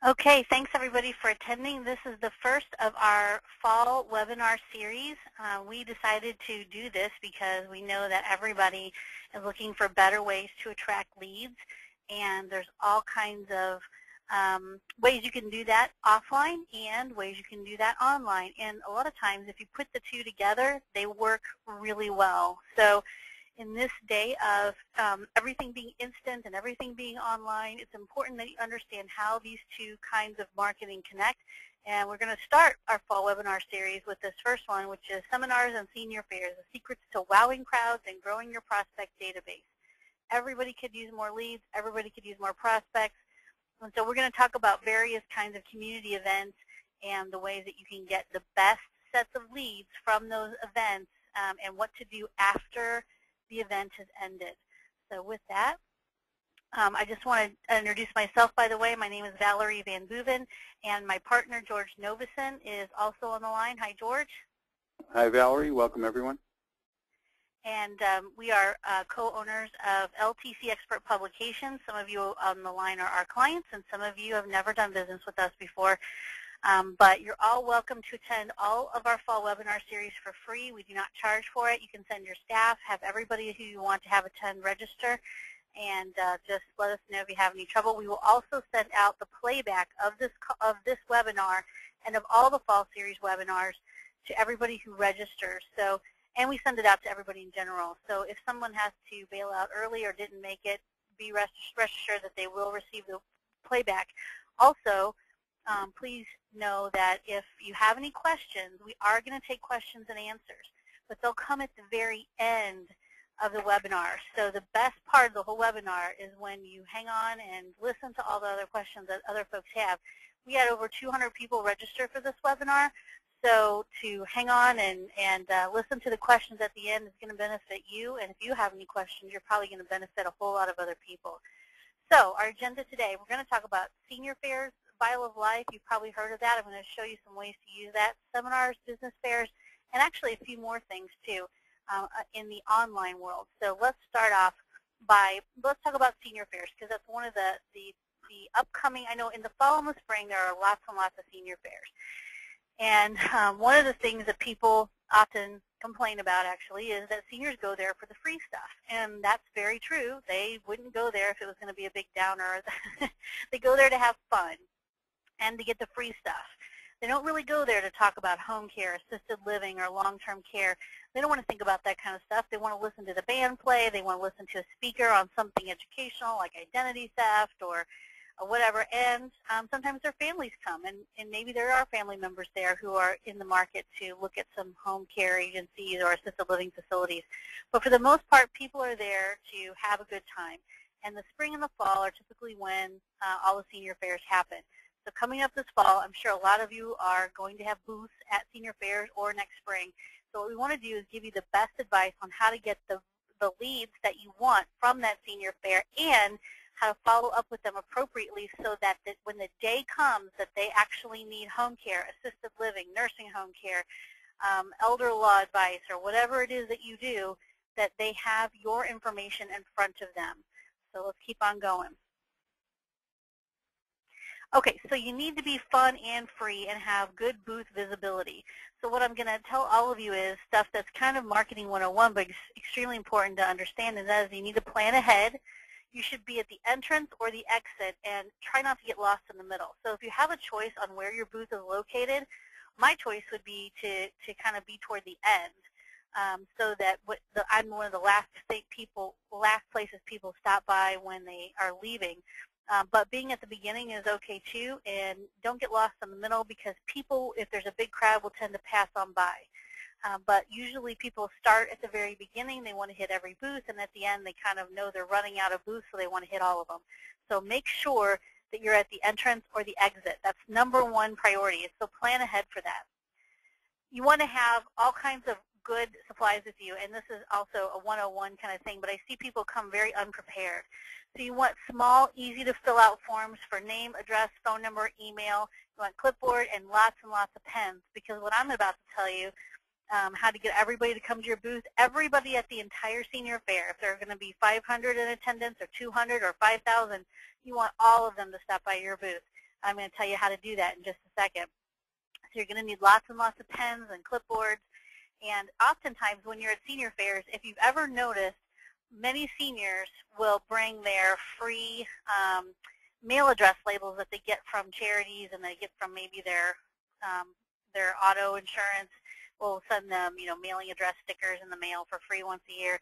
Okay, thanks everybody for attending. This is the first of our fall webinar series. We decided to do this because we know that everybody is looking for better ways to attract leads, and there's all kinds of ways you can do that offline and ways you can do that online. And a lot of times if you put the two together, they work really well. So in this day of everything being instant and everything being online, it's important that you understand how these two kinds of marketing connect. And we're going to start our fall webinar series with this first one, which is Seminars and Senior Fairs, the secrets to wowing crowds and growing your prospect database. Everybody could use more leads. Everybody could use more prospects. And so we're going to talk about various kinds of community events and the ways that you can get the best sets of leads from those events and what to do after the event has ended. So with that, I just want to introduce myself, by the way. My name is Valerie Van Boeven, and my partner, George Novison, is also on the line. Hi, George. Hi, Valerie. Welcome, everyone. And we are co-owners of LTC Expert Publications. Some of you on the line are our clients, and some of you have never done business with us before. But you're all welcome to attend all of our fall webinar series for free. We do not charge for it. You can send your staff, have everybody who you want to have attend register, and just let us know if you have any trouble. We will also send out the playback of this webinar and of all the fall series webinars to everybody who registers. So, and we send it out to everybody in general. So if someone has to bail out early or didn't make it, be rest assured that they will receive the playback. Also, please know that if you have any questions, we are going to take questions and answers, but they'll come at the very end of the webinar. So the best part of the whole webinar is when you hang on and listen to all the other questions that other folks have. We had over 200 people register for this webinar, so to hang on and listen to the questions at the end is going to benefit you, and if you have any questions, you're probably going to benefit a whole lot of other people. So our agenda today, we're going to talk about senior fairs, Vial of Life. You've probably heard of that. I'm going to show you some ways to use that, seminars, business fairs, and actually a few more things too in the online world. So let's start off by, let's talk about senior fairs, because that's one of the upcoming, I know in the fall and the spring there are lots and lots of senior fairs. And one of the things that people often complain about actually is that seniors go there for the free stuff, and that's very true. They wouldn't go there if it was going to be a big downer. They go there to have fun and to get the free stuff. They don't really go there to talk about home care, assisted living, or long-term care. They don't want to think about that kind of stuff. They want to listen to the band play. They want to listen to a speaker on something educational like identity theft or whatever, and sometimes their families come, and maybe there are family members there who are in the market to look at some home care agencies or assisted living facilities. But for the most part, people are there to have a good time, and the spring and the fall are typically when all the senior fairs happen. So coming up this fall, I'm sure a lot of you are going to have booths at senior fairs or next spring. So what we want to do is give you the best advice on how to get the leads that you want from that senior fair, and how to follow up with them appropriately so that when the day comes that they actually need home care, assisted living, nursing home care, elder law advice, or whatever it is that you do, that they have your information in front of them. So let's keep on going. Okay, so you need to be fun and free and have good booth visibility. So what I'm going to tell all of you is stuff that's kind of marketing 101, but it's extremely important to understand, and that is you need to plan ahead. You should be at the entrance or the exit, and try not to get lost in the middle. So if you have a choice on where your booth is located, my choice would be to kind of be toward the end, so that I'm one of the last places people stop by when they are leaving. But being at the beginning is okay too, and don't get lost in the middle, because people, if there's a big crowd, will tend to pass on by. But usually people start at the very beginning, they want to hit every booth, and at the end they kind of know they're running out of booths, so they want to hit all of them. So make sure that you're at the entrance or the exit. That's #1 priority, so plan ahead for that. You want to have all kinds of good supplies with you, and this is also a 101 kind of thing, but I see people come very unprepared. So you want small, easy to fill out forms for name, address, phone number, email. You want clipboard and lots of pens, because what I'm about to tell you, how to get everybody to come to your booth, everybody at the entire senior fair, if there are going to be 500 in attendance or 200 or 5,000, you want all of them to stop by your booth. I'm going to tell you how to do that in just a second. So you're going to need lots and lots of pens and clipboards. And oftentimes when you're at senior fairs, if you've ever noticed, many seniors will bring their free mail address labels that they get from charities and they get from maybe their auto insurance. We'll send them, mailing address stickers in the mail for free once a year.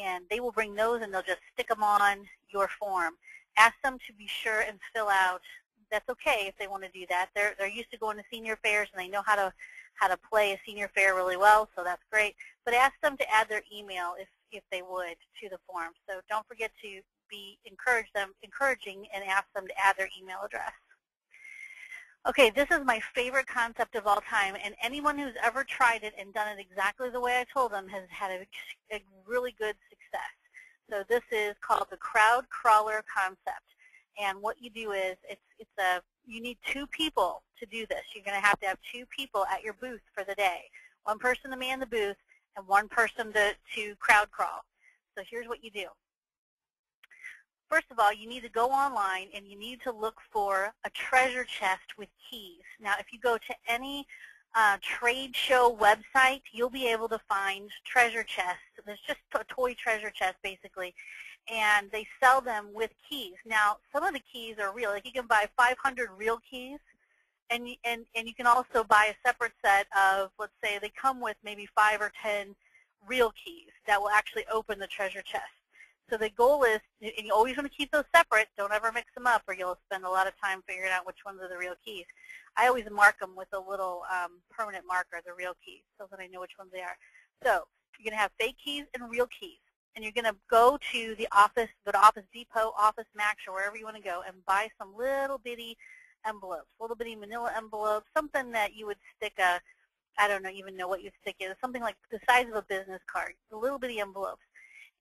And they will bring those and they'll just stick them on your form. Ask them to be sure and fill out. That's okay if they want to do that. They're used to going to senior fairs and they know how to play a senior fair really well, so that's great. But ask them to add their email if they would to the form. So don't forget to be encouraging and ask them to add their email address. Okay, this is my favorite concept of all time, and anyone who's ever tried it and done it exactly the way I told them has had a really good success. So this is called the crowd crawler concept. And what you do is you need 2 people to do this. You're going to have 2 people at your booth for the day. 1 person to man the booth and 1 person to crowd crawl. So here's what you do. First of all, you need to go online and you need to look for a treasure chest with keys. Now, if you go to any trade show website, you'll be able to find treasure chests. There's just a toy treasure chest, basically, and they sell them with keys. Now, some of the keys are real. Like you can buy 500 real keys, and you can also buy a separate set of, let's say, they come with maybe 5 or 10 real keys that will actually open the treasure chest. So the goal is, and you always want to keep those separate. Don't ever mix them up or you'll spend a lot of time figuring out which ones are the real keys. I always mark them with a little permanent marker, the real keys, so that I know which ones they are. So you're going to have fake keys and real keys. And you're going to go to the office, go to Office Depot, Office Max, or wherever you want to go and buy some little bitty envelopes, little bitty manila envelopes, something that you would stick I don't even know what you'd stick in, something like the size of a business card, the little bitty envelopes.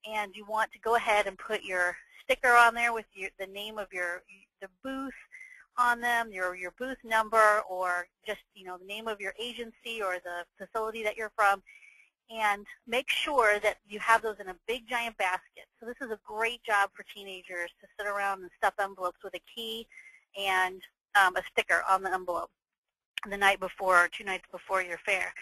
And you want to go ahead and put your sticker on there with the name of the booth on them, your booth number, or just the name of your agency or the facility that you're from, and make sure that you have those in a big giant basket. So this is a great job for teenagers to sit around and stuff envelopes with a key and a sticker on the envelope the night before or 2 nights before your fair.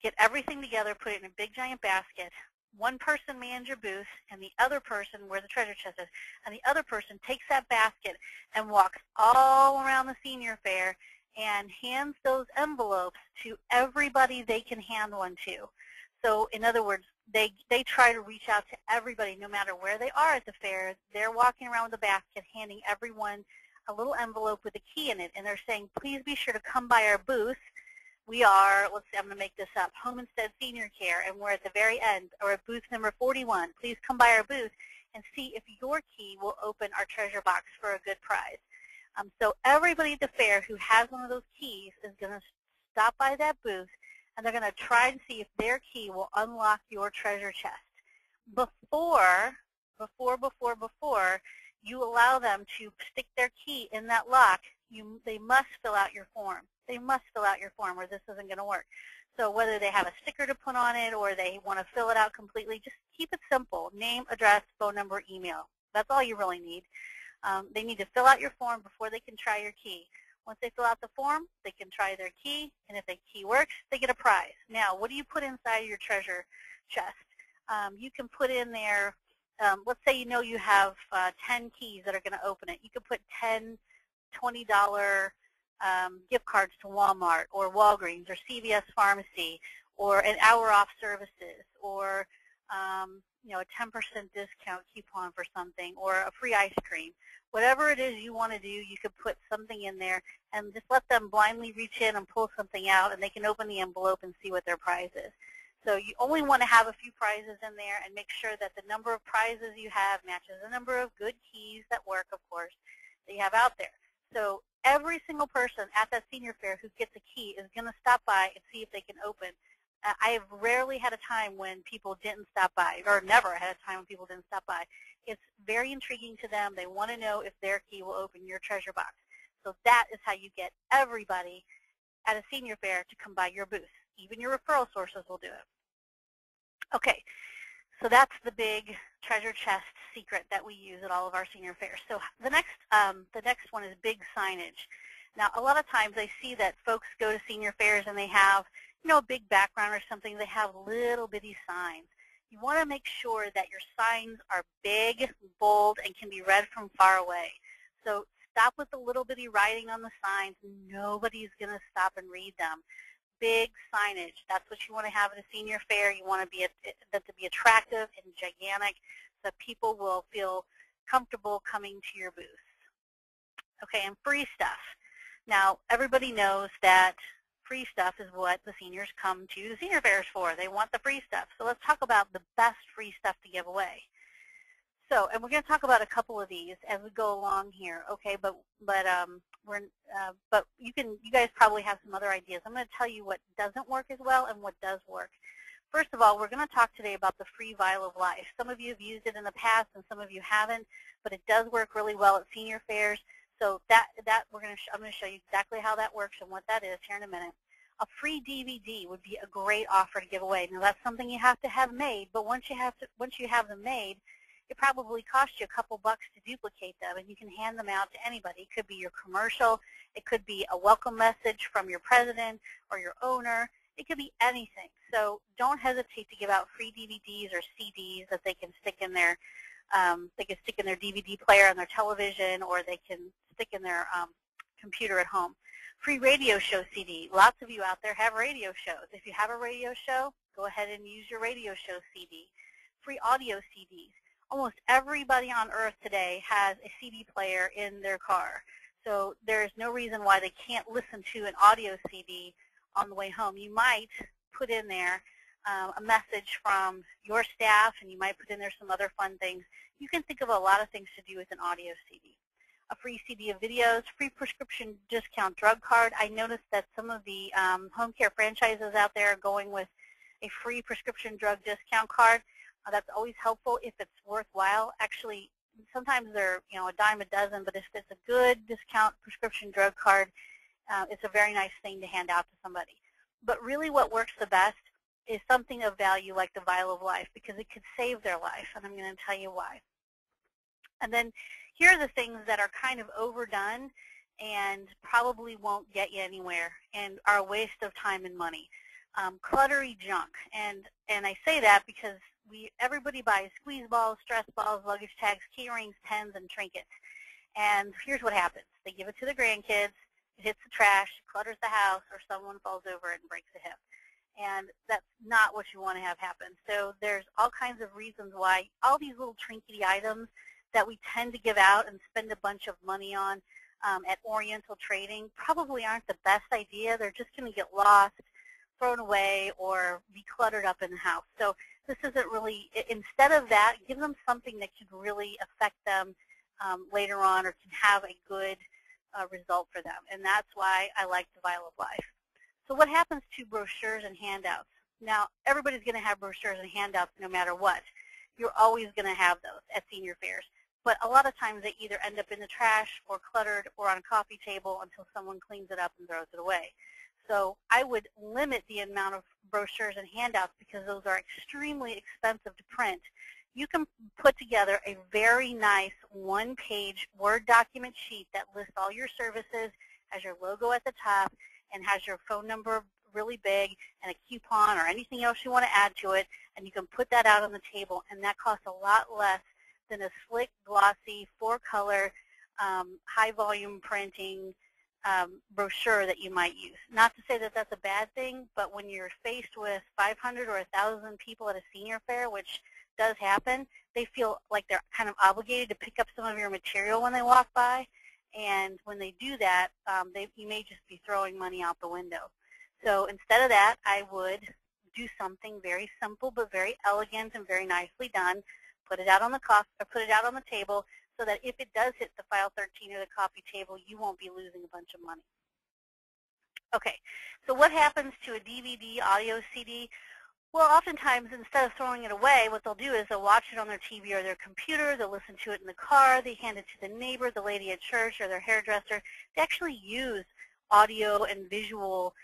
Get everything together, put it in a big giant basket. 1 person mans your booth, and the other person, where the treasure chest is, and the other person takes that basket and walks all around the senior fair and hands those envelopes to everybody they can hand one to. So in other words, they try to reach out to everybody no matter where they are at the fair. They're walking around with a basket handing everyone a little envelope with a key in it, and they're saying, please be sure to come by our booth. We are, let's see, I'm going to make this up, Home Instead Senior Care, and we're at the very end, or at booth number 41. Please come by our booth and see if your key will open our treasure box for a good prize. So everybody at the fair who has one of those keys is going to stop by that booth, and they're going to try and see if their key will unlock your treasure chest. Before you allow them to stick their key in that lock, they must fill out your form. They must fill out your form or this isn't going to work. So whether they have a sticker to put on it or they want to fill it out completely, just keep it simple. Name, address, phone number, email. That's all you really need. They need to fill out your form before they can try your key. Once they fill out the form, they can try their key, and if the key works, they get a prize. Now, what do you put inside your treasure chest? You can put in there, let's say you have 10 keys that are going to open it. You could put 10 $20 gift cards to Walmart or Walgreens or CVS Pharmacy, or an hour off services, or a 10% discount coupon for something, or a free ice cream. Whatever it is you want to do, you could put something in there and just let them blindly reach in and pull something out, and they can open the envelope and see what their prize is. So you only want to have a few prizes in there and make sure that the number of prizes you have matches the number of good keys that work, of course, that you have out there. So every single person at that senior fair who gets a key is going to stop by and see if they can open. I have rarely had a time when people didn't stop by, or never had a time when people didn't stop by. It's very intriguing to them. They want to know if their key will open your treasure box. So that is how you get everybody at a senior fair to come by your booth. Even your referral sources will do it. Okay, so that's the big treasure chest secret that we use at all of our senior fairs. So the next one is big signage. Now, a lot of times I see that folks go to senior fairs and they have, a big background or something. They have little bitty signs. You want to make sure that your signs are big, bold, and can be read from far away. So stop with the little bitty writing on the signs. Nobody's going to stop and read them. Big signage. That's what you want to have at a senior fair. You want that to be attractive and gigantic so that people will feel comfortable coming to your booth. Okay, and free stuff. Now, everybody knows that free stuff is what the seniors come to the senior fairs for. They want the free stuff. So let's talk about the best free stuff to give away. So, and we're going to talk about a couple of these as we go along here, okay? But you guys probably have some other ideas. I'm going to tell you what doesn't work as well and what does work. First of all, we're going to talk today about the free Vial of Life. Some of you have used it in the past, and some of you haven't, but it does work really well at senior fairs. So I'm going to show you exactly how that works and what that is here in a minute. A free DVD would be a great offer to give away. Now, that's something you have to have made, but once you have them made, it probably costs you a couple bucks to duplicate them, and you can hand them out to anybody. It could be your commercial. It could be a welcome message from your president or your owner. It could be anything. So don't hesitate to give out free DVDs or CDs that they can stick in their DVD player on their television, or they can stick in their computer at home. Free radio show CD. Lots of you out there have radio shows. If you have a radio show, go ahead and use your radio show CD. Free audio CDs. Almost everybody on earth today has a CD player in their car. So there's no reason why they can't listen to an audio CD on the way home. You might put in there a message from your staff, and you might put in there some other fun things. You can think of a lot of things to do with an audio CD. A free CD of videos, free prescription discount drug card. I noticed that some of the home care franchises out there are going with a free prescription drug discount card. That's always helpful if it's worthwhile. Actually, sometimes they're a dime a dozen, but if it's a good discount prescription drug card, it's a very nice thing to hand out to somebody. But really what works the best is something of value like the Vial of Life, because it could save their life, and I'm going to tell you why. And then here are the things that are kind of overdone and probably won't get you anywhere and are a waste of time and money. Cluttery junk, and I say that because everybody buys squeeze balls, stress balls, luggage tags, key rings, pens, and trinkets. And here's what happens. They give it to the grandkids, it hits the trash, clutters the house, or someone falls over it and breaks a hip. And that's not what you want to have happen. So there's all kinds of reasons why all these little trinkety items that we tend to give out and spend a bunch of money on at Oriental Trading probably aren't the best idea. They're just going to get lost, thrown away, or be cluttered up in the house. So this isn't really, instead of that, give them something that can really affect them later on, or can have a good result for them. And that's why I like the Vial of Life. So what happens to brochures and handouts? Now, everybody's going to have brochures and handouts no matter what. You're always going to have those at senior fairs. But a lot of times they either end up in the trash or cluttered or on a coffee table until someone cleans it up and throws it away. So I would limit the amount of brochures and handouts because those are extremely expensive to print. You can put together a very nice one-page Word document sheet that lists all your services, has your logo at the top, and has your phone number really big, and a coupon or anything else you want to add to it, and you can put that out on the table, and that costs a lot less than a slick, glossy, four-color, high-volume printing brochure that you might use. Not to say that that's a bad thing, but when you're faced with 500 or 1,000 people at a senior fair, which does happen, they feel like they're kind of obligated to pick up some of your material when they walk by. And when they do that, you may just be throwing money out the window. So instead of that, I would do something very simple but very elegant and very nicely done. Put it out on the table so that if it does hit the file 13 or the coffee table, you won't be losing a bunch of money. Okay, so what happens to a DVD, audio CD? Well, oftentimes, instead of throwing it away, what they'll do is they'll watch it on their TV or their computer, they'll listen to it in the car, they hand it to the neighbor, the lady at church, or their hairdresser. They actually use audio and visual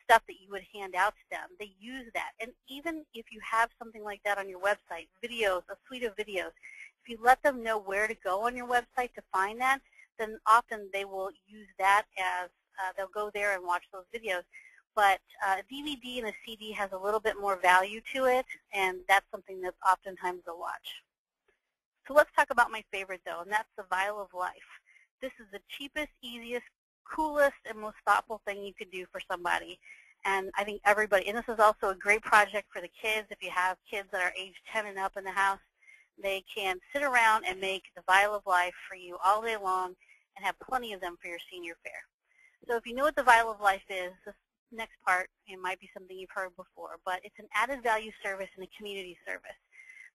stuff that you would hand out to them. They use that. And even if you have something like that on your website, videos, a suite of videos, if you let them know where to go on your website to find that, then often they will use that as, they'll go there and watch those videos. But a DVD and a CD has a little bit more value to it, and that's something that oftentimes they'll watch. So let's talk about my favorite, though, and that's the Vial of Life. This is the cheapest, easiest, coolest, and most thoughtful thing you could do for somebody. And I think everybody, and this is also a great project for the kids. If you have kids that are age 10 and up in the house, they can sit around and make the Vial of Life for you all day long and have plenty of them for your senior fare. So if you know what the Vial of Life is, this next part, it might be something you've heard before, but it's an added value service and a community service.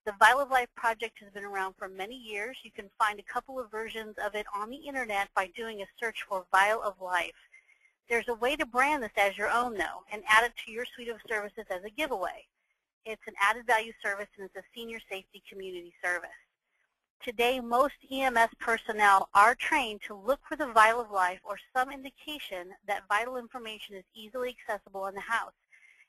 The Vial of Life project has been around for many years. You can find a couple of versions of it on the internet by doing a search for Vial of Life. There's a way to brand this as your own, though, and add it to your suite of services as a giveaway. It's an added value service, and it's a senior safety community service. Today, most EMS personnel are trained to look for the Vial of Life or some indication that vital information is easily accessible in the house.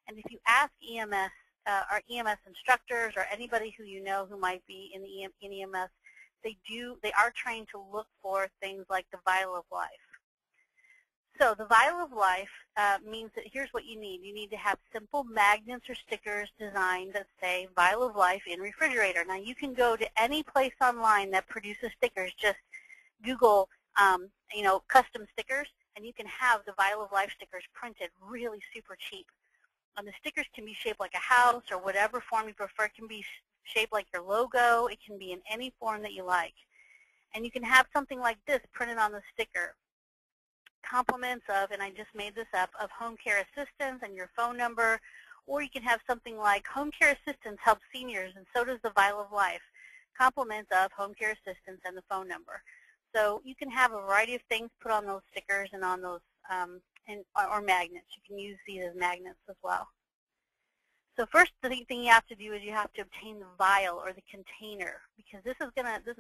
And if you ask EMS, our EMS instructors or anybody who you know who might be in the EMS, they are trained to look for things like the Vial of Life. So the Vial of Life means that here's what you need. You need to have simple magnets or stickers designed that say Vial of Life in refrigerator. Now you can go to any place online that produces stickers. Just Google custom stickers, and you can have the Vial of Life stickers printed really super cheap. And the stickers can be shaped like a house or whatever form you prefer. It can be shaped like your logo. It can be in any form that you like. And you can have something like this printed on the sticker. Compliments of, and I just made this up, of home care assistance and your phone number. Or you can have something like home care assistance helps seniors, and so does the Vial of Life. Compliments of home care assistance and the phone number. So you can have a variety of things put on those stickers and on those or magnets. You can use these as magnets as well. So first, the thing you have to do is you have to obtain the vial or the container, because this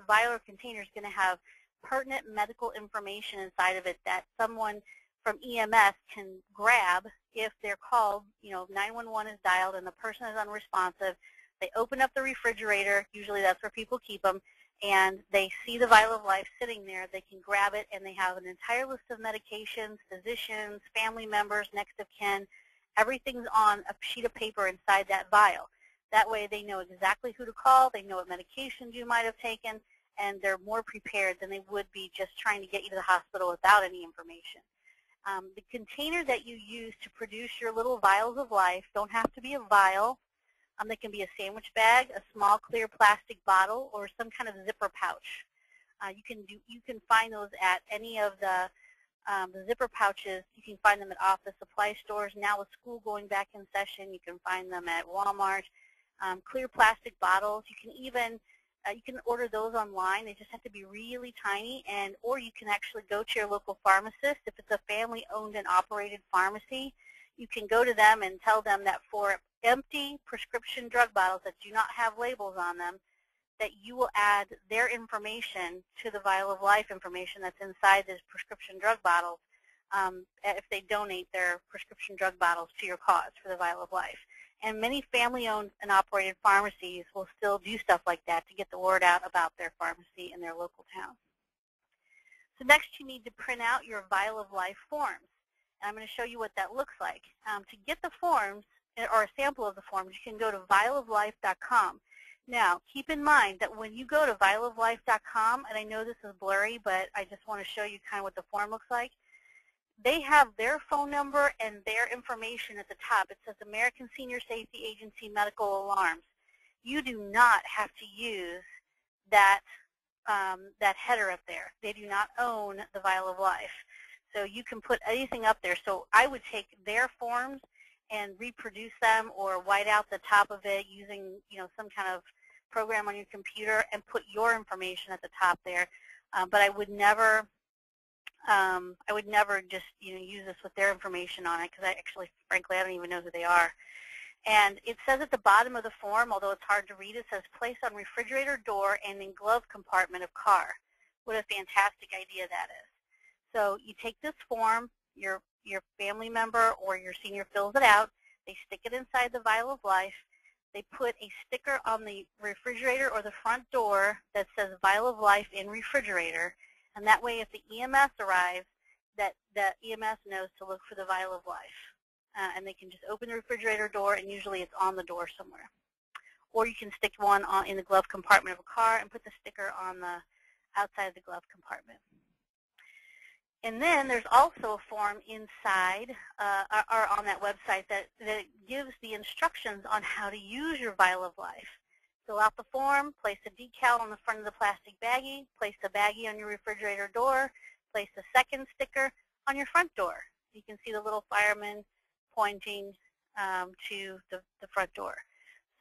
vial or container is going to have pertinent medical information inside of it that someone from EMS can grab if they're called. 911 is dialed and the person is unresponsive. They open up the refrigerator. Usually that's where people keep them. And they see the Vial of Life sitting there. They can grab it, and they have an entire list of medications, physicians, family members, next of kin. Everything's on a sheet of paper inside that vial. That way they know exactly who to call. They know what medications you might have taken, and they're more prepared than they would be just trying to get you to the hospital without any information. The container that you use to produce your little Vials of Life don't have to be a vial. They can be a sandwich bag, a small clear plastic bottle, or some kind of zipper pouch. You can find those at any of the zipper pouches. You can find them at office supply stores. Now with school going back in session, you can find them at Walmart. Clear plastic bottles. You can even you can order those online. They just have to be really tiny, or you can actually go to your local pharmacist. If it's a family-owned and operated pharmacy, you can go to them and tell them that for empty prescription drug bottles that do not have labels on them, that you will add their information to the Vial of Life information that's inside these prescription drug bottles if they donate their prescription drug bottles to your cause for the Vial of Life. And many family-owned and operated pharmacies will still do stuff like that to get the word out about their pharmacy in their local town. So next you need to print out your Vial of Life forms. And I'm going to show you what that looks like. To get the forms, or a sample of the forms, you can go to vialoflife.com. Now, keep in mind that when you go to vialoflife.com, and I know this is blurry, but I just want to show you kind of what the form looks like. They have their phone number and their information at the top. It says American Senior Safety Agency Medical Alarms. You do not have to use that header up there. They do not own the Vial of Life. So you can put anything up there. So I would take their forms and reproduce them or white out the top of it using some kind of program on your computer and put your information at the top there. But I would never just use this with their information on it, because frankly, I don't even know who they are. And it says at the bottom of the form, although it's hard to read, it says place on refrigerator door and in glove compartment of car. What a fantastic idea that is. So you take this form, your family member or your senior fills it out, they stick it inside the Vial of Life, they put a sticker on the refrigerator or the front door that says Vial of Life in refrigerator, And that way, if the EMS arrives, that the EMS knows to look for the Vial of Life. And they can just open the refrigerator door, and usually it's on the door somewhere. Or you can stick one in the glove compartment of a car and put the sticker on the outside of the glove compartment. And then there's also a form inside or on that website that gives the instructions on how to use your Vial of Life. Fill out the form, place a decal on the front of the plastic baggie, place the baggie on your refrigerator door, place the second sticker on your front door. You can see the little fireman pointing to the front door.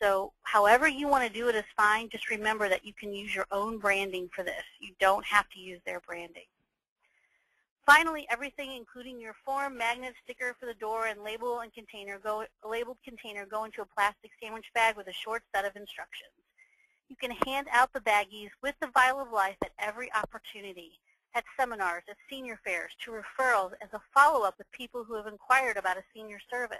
So however you want to do it is fine. Just remember that you can use your own branding for this. You don't have to use their branding. Finally, everything, including your form, magnet, sticker for the door, and labeled container go into a plastic sandwich bag with a short set of instructions. You can hand out the baggies with the Vial of Life at every opportunity, at seminars, at senior fairs, to referrals, as a follow-up with people who have inquired about a senior service.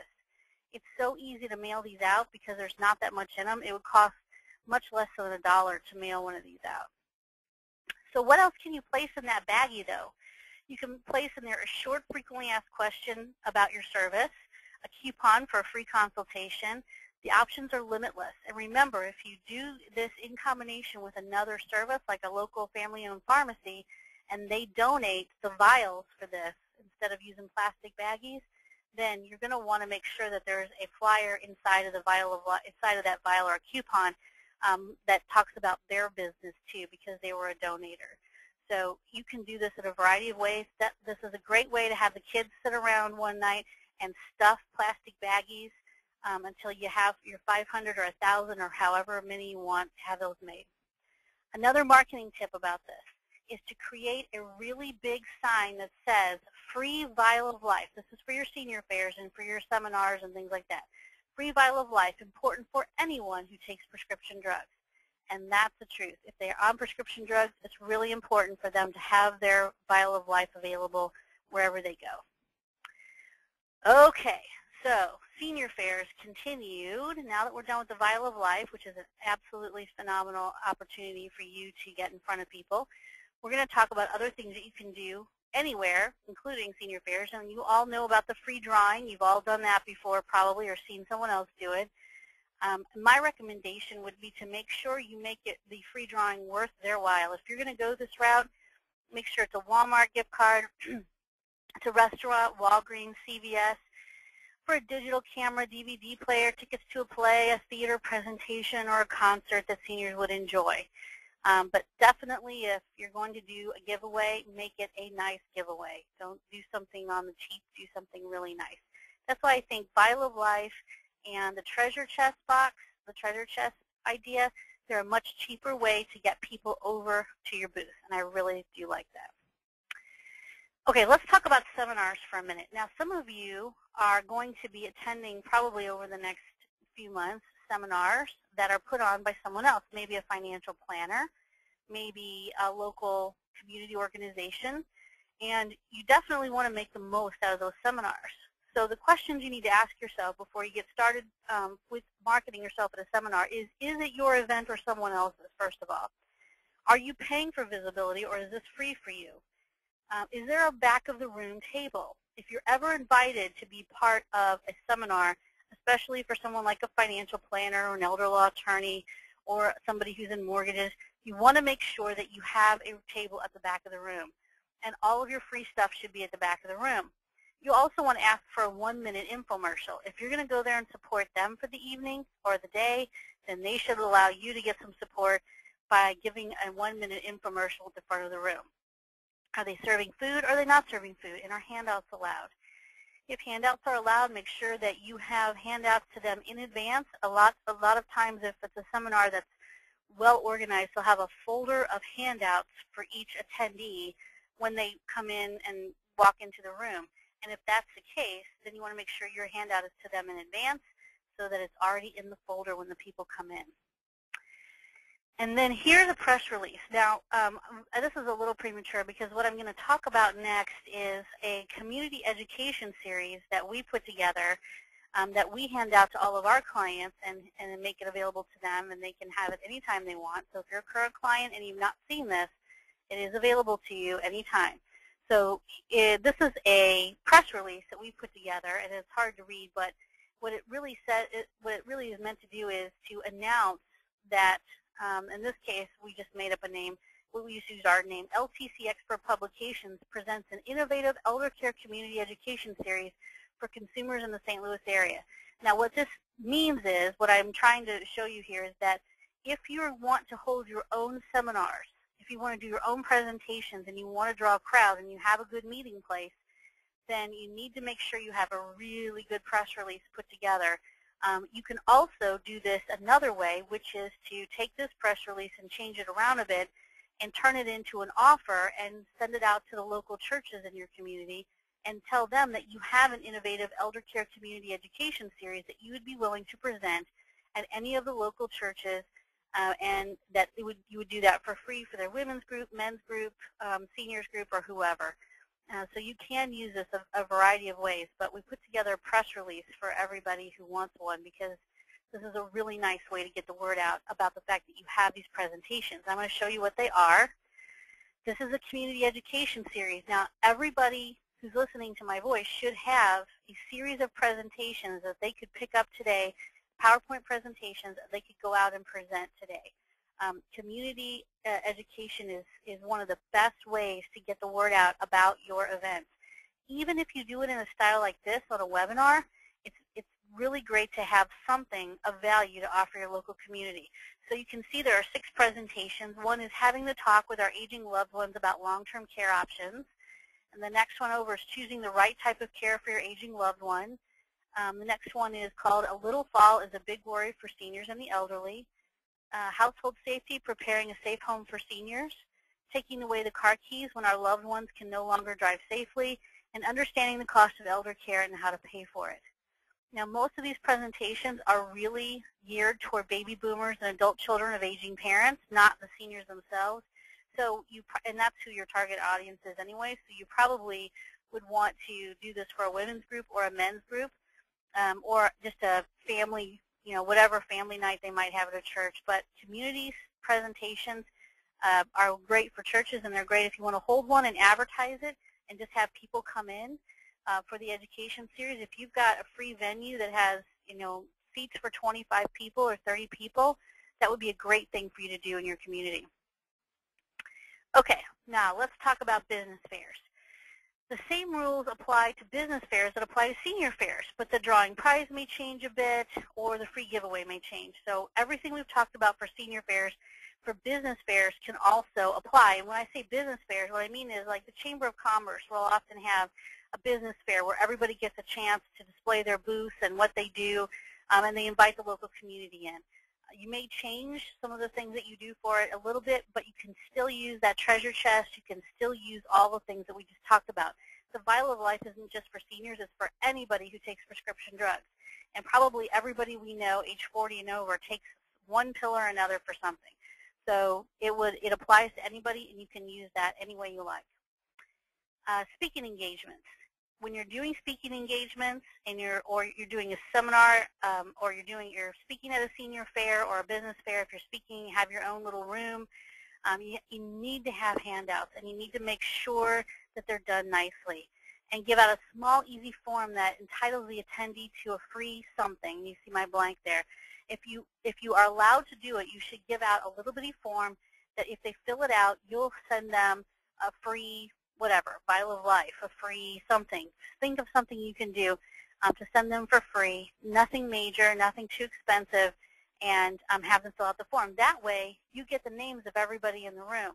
It's so easy to mail these out because there's not that much in them. It would cost much less than $1 to mail one of these out. So what else can you place in that baggie, though? You can place in there a short, frequently asked question about your service, a coupon for a free consultation. The options are limitless. And remember, if you do this in combination with another service, like a local family-owned pharmacy, and they donate the vials for this instead of using plastic baggies, then you're going to want to make sure that there's a flyer inside of the inside of that vial or a coupon that talks about their business too, because they were a donator. So you can do this in a variety of ways. This is a great way to have the kids sit around one night and stuff plastic baggies until you have your 500 or 1,000 or however many you want to have those made. Another marketing tip about this is to create a really big sign that says free Vial of Life. This is for your senior fairs and for your seminars and things like that. Free Vial of Life, important for anyone who takes prescription drugs. And that's the truth. If they're on prescription drugs, it's really important for them to have their Vial of Life available wherever they go. Okay, so senior fairs continued. Now that we're done with the Vial of Life, which is an absolutely phenomenal opportunity for you to get in front of people, we're going to talk about other things that you can do anywhere, including senior fairs. And you all know about the free drawing. You've all done that before probably, or seen someone else do it. My recommendation would be to make sure you make the free drawing worth their while. If you're going to go this route, make sure it's a Walmart gift card, it's a restaurant, Walgreens, CVS, for a digital camera, DVD player, tickets to a play, a theater presentation, or a concert that seniors would enjoy. But definitely, if you're going to do a giveaway, make it a nice giveaway. Don't do something on the cheap. Do something really nice. That's why I think Vial of Life and the treasure chest box, the treasure chest idea, they're a much cheaper way to get people over to your booth, and I really do like that. Okay, let's talk about seminars for a minute. Now, some of you are going to be attending probably over the next few months seminars that are put on by someone else, maybe a financial planner, maybe a local community organization, and you definitely want to make the most out of those seminars. So the questions you need to ask yourself before you get started with marketing yourself at a seminar is it your event or someone else's, first of all? Are you paying for visibility, or is this free for you? Is there a back of the room table? If you're ever invited to be part of a seminar, especially for someone like a financial planner or an elder law attorney or somebody who's in mortgages, you want to make sure that you have a table at the back of the room. And all of your free stuff should be at the back of the room. You also want to ask for a 1-minute infomercial. If you're going to go there and support them for the evening or the day, then they should allow you to get some support by giving a 1-minute infomercial at the front of the room. Are they serving food or are they not serving food? And are handouts allowed? If handouts are allowed, make sure that you have handouts to them in advance. A lot of times, if it's a seminar that's well organized, they'll have a folder of handouts for each attendee when they come in and walk into the room. And if that's the case, then you want to make sure your handout is to them in advance so that it's already in the folder when the people come in. And then here's a press release. Now, this is a little premature because what I'm going to talk about next is a community education series that we put together that we hand out to all of our clients and make it available to them, and they can have it anytime they want. So if you're a current client and you've not seen this, It is available to you anytime. So this is a press release that we put together, and it's hard to read, but what it really is meant to do is to announce that, in this case, we just made up a name. We just used our name. LTC Expert Publications presents an innovative elder care community education series for consumers in the St. Louis area. Now, what this means is, what I'm trying to show you here is that if you want to hold your own seminars, if you want to do your own presentations and you want to draw a crowd and you have a good meeting place, then you need to make sure you have a really good press release put together. You can also do this another way, which is to take this press release and change it around a bit and turn it into an offer and send it out to the local churches in your community and tell them that you have an innovative elder care community education series that you would be willing to present at any of the local churches, and that you would do that for free for their women's group, men's group, seniors group, or whoever. So you can use this a variety of ways, but we put together a press release for everybody who wants one because this is a really nice way to get the word out about the fact that you have these presentations. I'm going to show you what they are. This is a community education series. Now, everybody who's listening to my voice should have a series of presentations that they could pick up today, PowerPoint presentations that they could go out and present today. Community education is one of the best ways to get the word out about your events. Even if you do it in a style like this on a webinar, it's really great to have something of value to offer your local community. So you can see there are 6 presentations. One is having the talk with our aging loved ones about long-term care options. And the next one over is choosing the right type of care for your aging loved one. The next one is called A Little Fall is a Big Worry for Seniors and the Elderly. Household Safety, Preparing a Safe Home for Seniors. Taking away the car keys when our loved ones can no longer drive safely. And understanding the cost of elder care and how to pay for it. Now, most of these presentations are really geared toward baby boomers and adult children of aging parents, not the seniors themselves. So and that's who your target audience is anyway, so you probably would want to do this for a women's group or a men's group, or just a family, whatever family night they might have at a church. But community presentations are great for churches, and they're great if you want to hold one and advertise it and just have people come in for the education series. If you've got a free venue that has, seats for 25 people or 30 people, that would be a great thing for you to do in your community. Okay, now let's talk about business fairs. The same rules apply to business fairs that apply to senior fairs, but the drawing prize may change a bit or the free giveaway may change. So everything we've talked about for senior fairs, for business fairs can also apply. And when I say business fairs, what I mean is like the Chamber of Commerce will often have a business fair where everybody gets a chance to display their booths and what they do, and they invite the local community in. You may change some of the things that you do for it a little bit, but you can still use that treasure chest. You can still use all the things that we just talked about. The Vial of Life isn't just for seniors. It's for anybody who takes prescription drugs. And probably everybody we know, age 40 and over, takes one pill or another for something. So it applies to anybody, and you can use that any way you like. Speaking engagements. When you're doing speaking engagements and you're doing a seminar, or you're speaking at a senior fair or a business fair, if you're speaking, you have your own little room, you need to have handouts, and you need to make sure that they're done nicely. And give out a small, easy form that entitles the attendee to a free something. You see my blank there. If you are allowed to do it, you should give out a little bitty form that if they fill it out, you'll send them a free whatever, Vial of Life, a free something. Think of something you can do to send them for free, nothing major, nothing too expensive, and have them fill out the form. That way, you get the names of everybody in the room.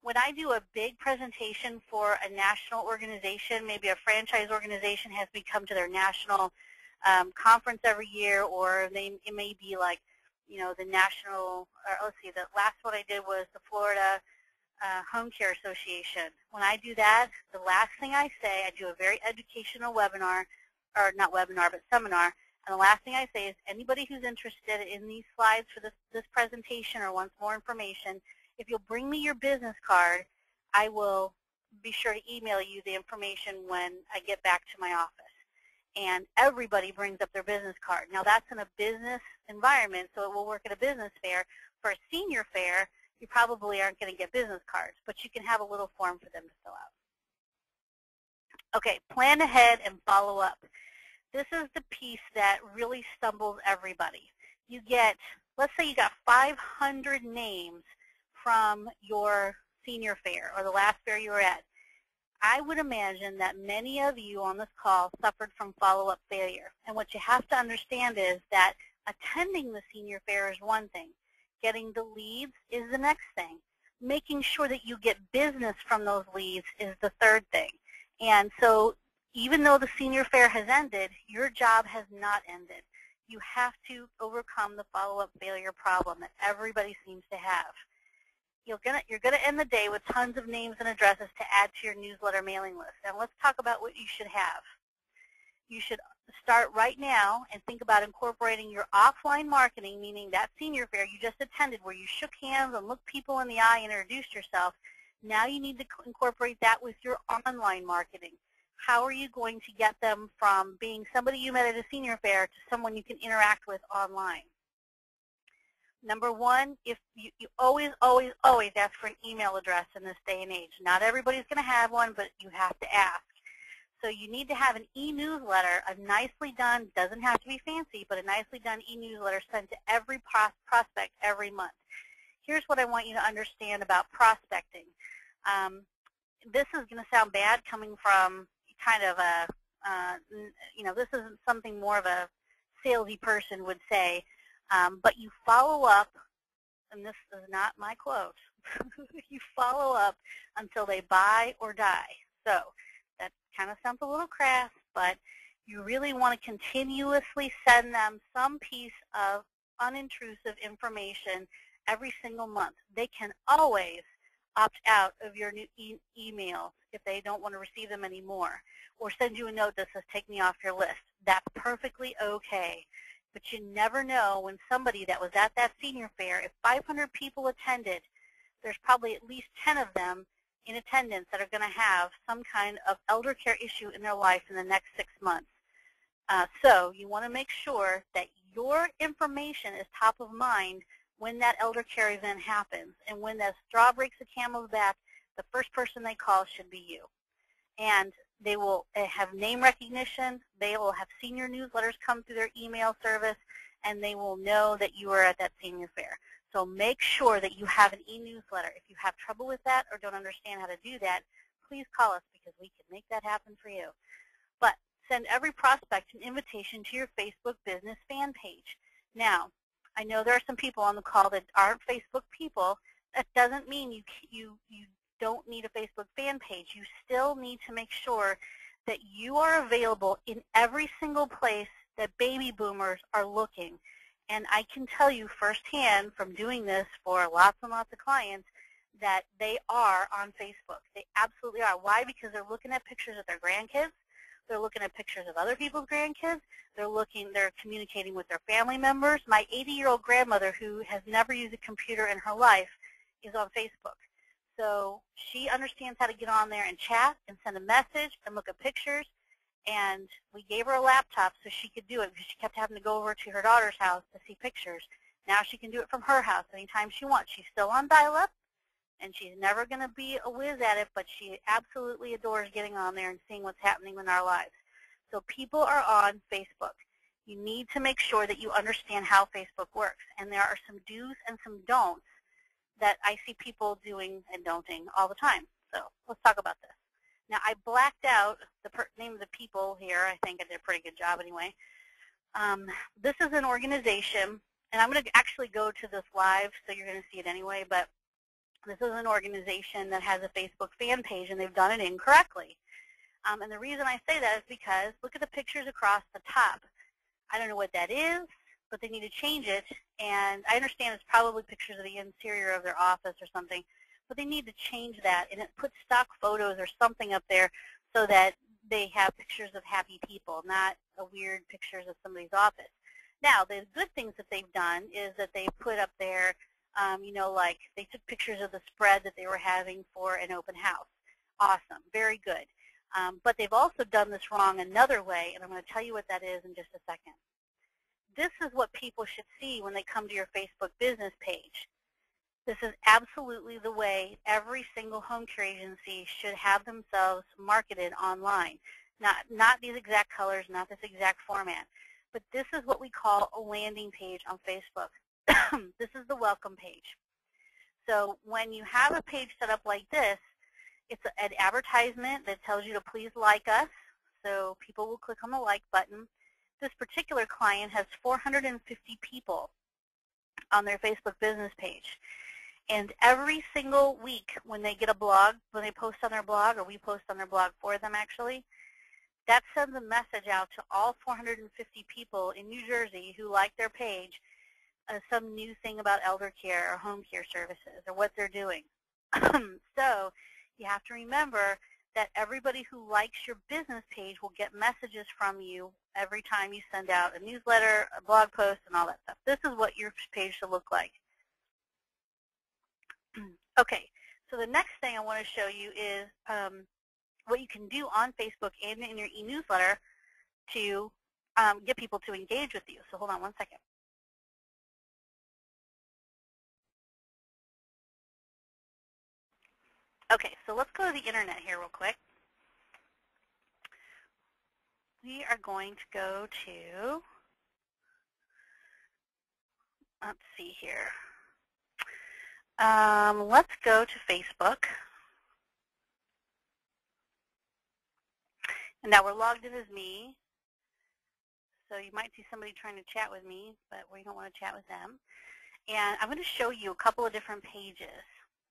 When I do a big presentation for a national organization, maybe a franchise organization has me come to their national conference every year, or it may be like, the national, or let's see, the last one I did was the Florida Home Care Association. When I do that, the last thing I say, I do a very educational webinar, or not webinar, but seminar, and the last thing I say is anybody who's interested in these slides for this presentation or wants more information, if you'll bring me your business card, I will be sure to email you the information when I get back to my office. And everybody brings up their business card. Now that's in a business environment, so it will work at a business fair. For a senior fair, You probably aren't going to get business cards, but you can have a little form for them to fill out. Okay, plan ahead and follow up. This is the piece that really stumbles everybody. You get, let's say you got 500 names from your senior fair or the last fair you were at. I would imagine that many of you on this call suffered from follow-up failure. And what you have to understand is that attending the senior fair is one thing. Getting the leads is the next thing. Making sure that you get business from those leads is the third thing. And so even though the senior fair has ended, your job has not ended. You have to overcome the follow-up failure problem that everybody seems to have. You're going to end the day with tons of names and addresses to add to your newsletter mailing list. And let's talk about what you should have. You should start right now and think about incorporating your offline marketing, meaning that senior fair you just attended where you shook hands and looked people in the eye and introduced yourself. Now you need to incorporate that with your online marketing. How are you going to get them from being somebody you met at a senior fair to someone you can interact with online? Number one, if you always, always, always ask for an email address in this day and age. Not everybody's going to have one, but you have to ask. So you need to have an e-newsletter, a nicely done, doesn't have to be fancy, but a nicely done e-newsletter sent to every prospect every month. Here's what I want you to understand about prospecting. This is going to sound bad coming from kind of a, this isn't something more of a salesy person would say. But you follow up, and this is not my quote, you follow up until they buy or die. So that kind of sounds a little crass, but you really want to continuously send them some piece of unintrusive information every single month. They can always opt out of your new emails if they don't want to receive them anymore, or send you a note that says, take me off your list. That's perfectly okay. But you never know when somebody that was at that senior fair, if 500 people attended, there's probably at least 10 of them in attendance that are going to have some kind of elder care issue in their life in the next 6 months. So you want to make sure that your information is top of mind when that elder care event happens. And when that straw breaks the camel's back, the first person they call should be you. And they will have name recognition, they will have senior newsletters come through their email service, and they will know that you are at that senior fair. So make sure that you have an e-newsletter. If you have trouble with that or don't understand how to do that, please call us because we can make that happen for you. But send every prospect an invitation to your Facebook business fan page. Now, I know there are some people on the call that aren't Facebook people. That doesn't mean you don't need a Facebook fan page. You still need to make sure that you are available in every single place that baby boomers are looking. And I can tell you firsthand from doing this for lots and lots of clients that they are on Facebook. They absolutely are. Why? Because they're looking at pictures of their grandkids. They're looking at pictures of other people's grandkids. They're communicating with their family members. My 80-year-old grandmother, who has never used a computer in her life, is on Facebook. So she understands how to get on there and chat and send a message and look at pictures. And we gave her a laptop so she could do it because she kept having to go over to her daughter's house to see pictures. Now she can do it from her house anytime she wants. She's still on dial-up, and she's never going to be a whiz at it, but she absolutely adores getting on there and seeing what's happening in our lives. So people are on Facebook. You need to make sure that you understand how Facebook works. And there are some do's and some don'ts that I see people doing and don'ting all the time. So let's talk about this. Now, I blacked out the name of the people here. I think I did a pretty good job anyway. This is an organization, and I'm going to actually go to this live, so you're going to see it anyway, but this is an organization that has a Facebook fan page, and they've done it incorrectly. And the reason I say that is because look at the pictures across the top. I don't know what that is, but they need to change it. And I understand it's probably pictures of the interior of their office or something, but they need to change that. And it puts stock photos or something up there so that they have pictures of happy people, not a weird pictures of somebody's office. Now, the good things that they've done is that they've put up there, like they took pictures of the spread that they were having for an open house. Awesome. Very good. But they've also done this wrong another way, and I'm going to tell you what that is in just a second. This is what people should see when they come to your Facebook business page. This is absolutely the way every single home care agency should have themselves marketed online. Not these exact colors, not this exact format, but this is what we call a landing page on Facebook. This is the welcome page. So when you have a page set up like this, it's an advertisement that tells you to please like us, so people will click on the like button. This particular client has 450 people on their Facebook business page. And every single week when they get a blog, when they post on their blog, or we post on their blog for them actually, that sends a message out to all 450 people in New Jersey who like their page, some new thing about elder care or home care services or what they're doing. So you have to remember that everybody who likes your business page will get messages from you every time you send out a newsletter, a blog post, and all that stuff. This is what your page should look like. Okay, so the next thing I want to show you is what you can do on Facebook and in your e-newsletter to get people to engage with you. So hold on one second. Okay, so let's go to the internet here real quick. We are going to go to, let's see here. Let's go to Facebook. And now we're logged in as me. So you might see somebody trying to chat with me, but we don't want to chat with them. And I'm going to show you a couple of different pages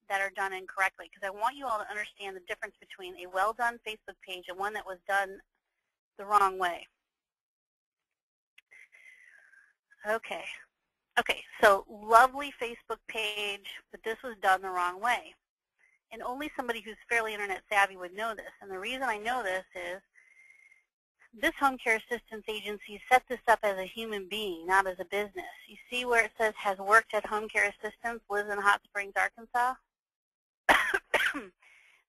that are done incorrectly, because I want you all to understand the difference between a well-done Facebook page and one that was done the wrong way. Okay. Okay, so lovely Facebook page, but this was done the wrong way. And only somebody who's fairly internet savvy would know this. And the reason I know this is this home care assistance agency set this up as a human being, not as a business. You see where it says has worked at home care assistance, lives in Hot Springs, Arkansas?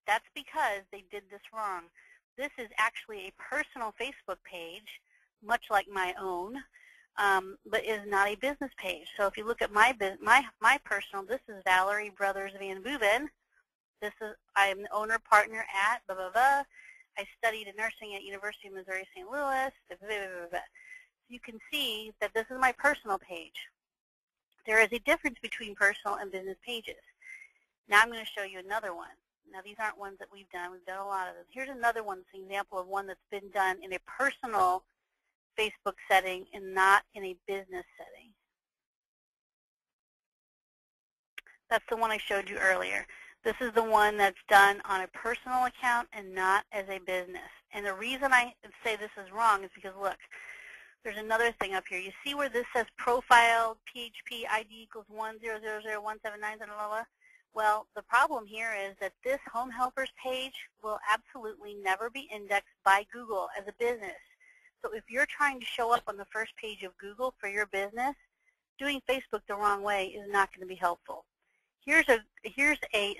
That's because they did this wrong. This is actually a personal Facebook page, much like my own, but is not a business page. So if you look at my personal, this is Valerie Brothers Van Boeven. This is, I'm the owner partner at blah, blah, blah. I studied in nursing at University of Missouri St. Louis. Blah, blah, blah, blah. You can see that this is my personal page. There is a difference between personal and business pages. Now I'm going to show you another one. Now these aren't ones that we've done. We've done a lot of them. Here's another one. It's an example of one that's been done in a personal Facebook setting and not in a business setting. That's the one I showed you earlier. This is the one that's done on a personal account and not as a business. And the reason I say this is wrong is because, look, there's another thing up here. You see where this says profile, PHP, ID equals 1000179, blah, blah, blah? Well, the problem here is that this home helpers page will absolutely never be indexed by Google as a business. So if you're trying to show up on the first page of Google for your business, doing Facebook the wrong way is not going to be helpful. Here's an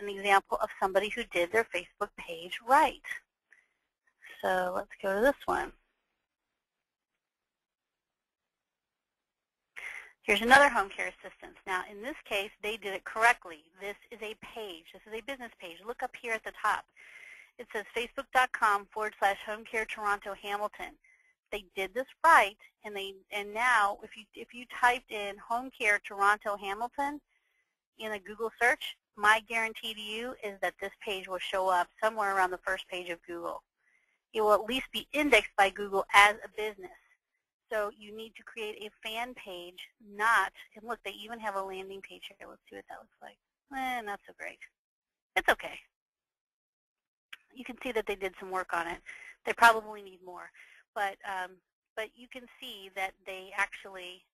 example of somebody who did their Facebook page right. So let's go to this one. Here's another home care assistance. Now, in this case, they did it correctly. This is a page. This is a business page. Look up here at the top. It says facebook.com/home care Toronto Hamilton. They did this right, and now if you typed in home care Toronto Hamilton in a Google search, my guarantee to you is that this page will show up somewhere around the first page of Google. It will at least be indexed by Google as a business. So you need to create a fan page, not, and look, they even have a landing page here. Let's see what that looks like. Not so great. It's okay. You can see that they did some work on it. They probably need more. But you can see that they actually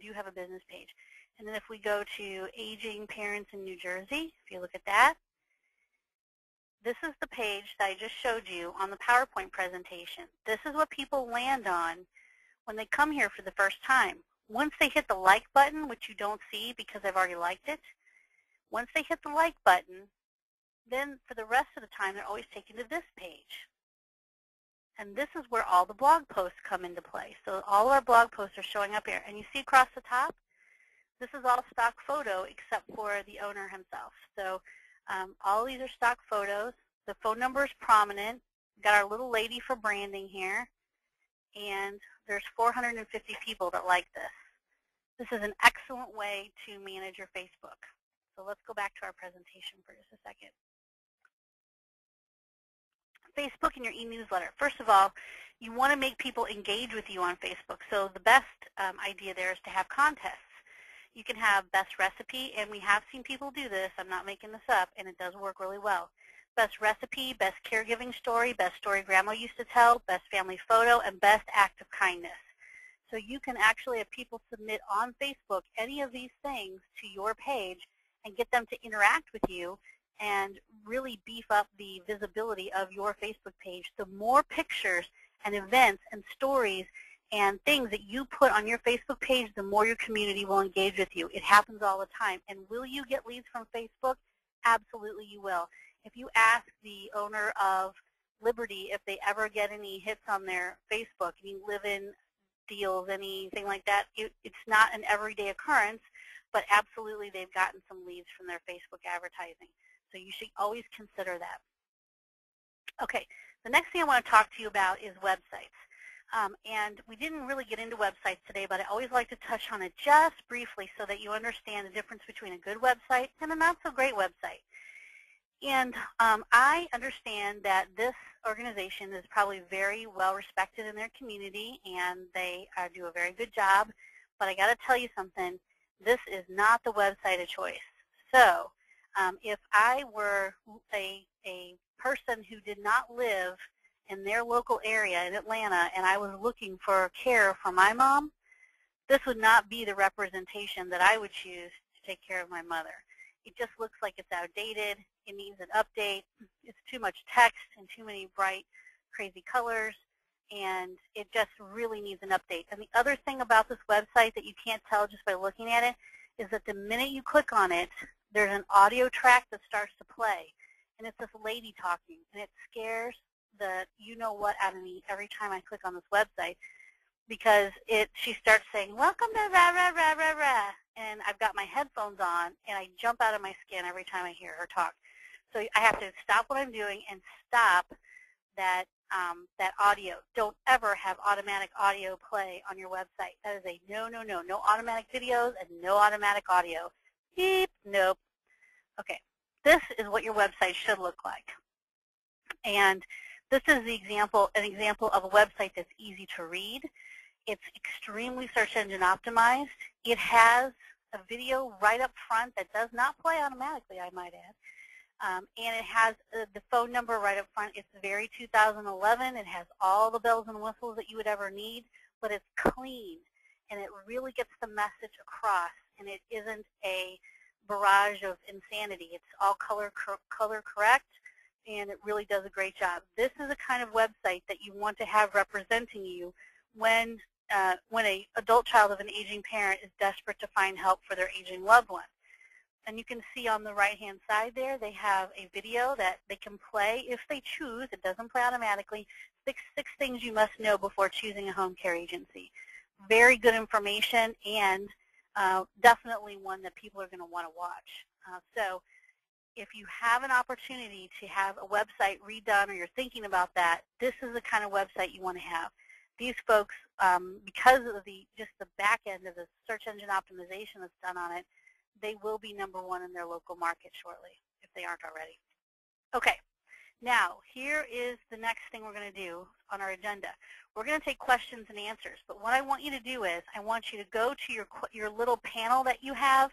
do have a business page. And then if we go to Aging Parents in New Jersey, if you look at that, this is the page that I just showed you on the PowerPoint presentation. This is what people land on when they come here for the first time. Once they hit the like button, which you don't see because I've already liked it, once they hit the like button, then for the rest of the time they're always taken to this page. And this is where all the blog posts come into play. So all of our blog posts are showing up here. And you see across the top, This is all stock photo except for the owner himself. So all these are stock photos. The phone number is prominent. We've got our little lady for branding here. And there's 450 people that like this. This is an excellent way to manage your Facebook. So let's go back to our presentation for just a second. Facebook and your e-newsletter. First of all, you want to make people engage with you on Facebook. So the best idea there is to have contests. You can have best recipe, and we have seen people do this. I'm not making this up, and it does work really well. Best recipe, best caregiving story, best story grandma used to tell, best family photo, and best act of kindness. So you can actually have people submit on Facebook any of these things to your page and get them to interact with you and really beef up the visibility of your Facebook page. The more pictures and events and stories and things that you put on your Facebook page, the more your community will engage with you. It happens all the time. And will you get leads from Facebook? Absolutely you will. If you ask the owner of Liberty if they ever get any hits on their Facebook, any live-in deals, anything like that, it's not an everyday occurrence, but absolutely they've gotten some leads from their Facebook advertising. So you should always consider that. Okay, the next thing I want to talk to you about is websites. And we didn't really get into websites today, but I always like to touch on it just briefly so that you understand the difference between a good website and a not-so-great website. And I understand that this organization is probably very well respected in their community, and they do a very good job. But I got to tell you something, this is not the website of choice. So if I were a person who did not live in their local area in Atlanta and I was looking for care for my mom, this would not be the representation that I would choose to take care of my mother. It just looks like it's outdated. It needs an update. It's too much text and too many bright, crazy colors, and it just really needs an update. And the other thing about this website that you can't tell just by looking at it is that the minute you click on it, there's an audio track that starts to play, and it's this lady talking, and it scares the you-know-what out of me every time I click on this website, because she starts saying, welcome to rah, rah, rah, rah, rah, and I've got my headphones on, and I jump out of my skin every time I hear her talk. So I have to stop what I'm doing and stop that audio. Don't ever have automatic audio play on your website. That is a no, no, no. No automatic videos and no automatic audio. Beep, nope. Okay, this is what your website should look like. And this is an example of a website that's easy to read. It's extremely search engine optimized. It has a video right up front that does not play automatically, I might add. And it has the phone number right up front. It's very 2011. It has all the bells and whistles that you would ever need, but it's clean, and it really gets the message across, and it isn't a barrage of insanity. It's all color correct, and it really does a great job. This is the kind of website that you want to have representing you when an adult child of an aging parent is desperate to find help for their aging loved one. And you can see on the right-hand side there, they have a video that they can play if they choose. It doesn't play automatically. Six things you must know before choosing a home care agency. Very good information, and definitely one that people are going to want to watch. So if you have an opportunity to have a website redone, or you're thinking about that, this is the kind of website you want to have. These folks, because of just the back end of the search engine optimization that's done on it, they will be #1 in their local market shortly, if they aren't already. Okay, now here is the next thing we're going to do on our agenda. We're going to take questions and answers, but what I want you to do is I want you to go to your little panel that you have